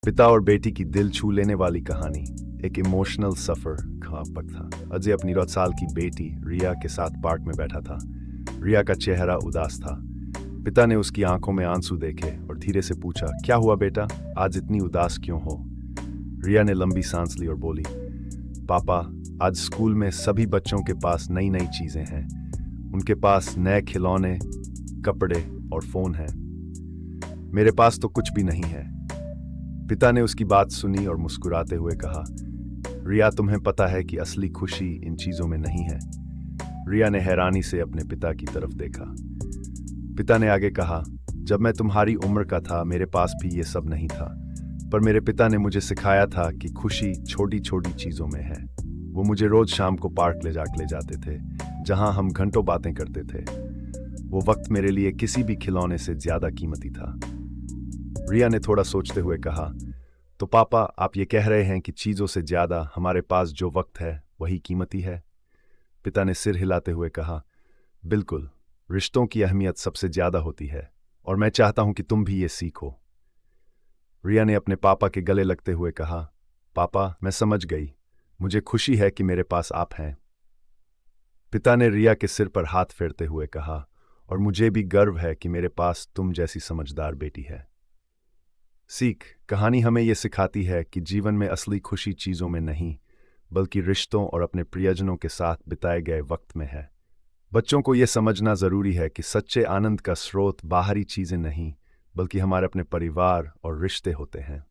पिता और बेटी की दिल छू लेने वाली कहानी, एक इमोशनल सफर खापक था। अजय अपनी 9 साल की बेटी रिया के साथ पार्क में बैठा था। रिया का चेहरा उदास था। पिता ने उसकी आंखों में आंसू देखे और धीरे से पूछा, क्या हुआ बेटा, आज इतनी उदास क्यों हो? रिया ने लंबी सांस ली और बोली, पापा, आज स्कूल में सभी बच्चों के पास नई नई चीजें हैं। उनके पास नए खिलौने, कपड़े और फोन हैं। मेरे पास तो कुछ भी नहीं है। पिता ने उसकी बात सुनी और मुस्कुराते हुए कहा, रिया, तुम्हें पता है कि असली खुशी इन चीजों में नहीं है। रिया ने हैरानी से अपने पिता की तरफ देखा। पिता ने आगे कहा, जब मैं तुम्हारी उम्र का था मेरे पास भी ये सब नहीं था, पर मेरे पिता ने मुझे सिखाया था कि खुशी छोटी छोटी चीजों में है। वो मुझे रोज शाम को पार्क ले जाते थे, जहां हम घंटों बातें करते थे। वो वक्त मेरे लिए किसी भी खिलौने से ज्यादा कीमती था। रिया ने थोड़ा सोचते हुए कहा, तो पापा, आप ये कह रहे हैं कि चीजों से ज्यादा हमारे पास जो वक्त है वही कीमती है? पिता ने सिर हिलाते हुए कहा, बिल्कुल, रिश्तों की अहमियत सबसे ज्यादा होती है और मैं चाहता हूं कि तुम भी ये सीखो। रिया ने अपने पापा के गले लगते हुए कहा, पापा, मैं समझ गई। मुझे खुशी है कि मेरे पास आप हैं। पिता ने रिया के सिर पर हाथ फेरते हुए कहा, और मुझे भी गर्व है कि मेरे पास तुम जैसी समझदार बेटी है। सीख कहानी हमें यह सिखाती है कि जीवन में असली खुशी चीजों में नहीं, बल्कि रिश्तों और अपने प्रियजनों के साथ बिताए गए वक्त में है। बच्चों को यह समझना जरूरी है कि सच्चे आनंद का स्रोत बाहरी चीजें नहीं, बल्कि हमारे अपने परिवार और रिश्ते होते हैं।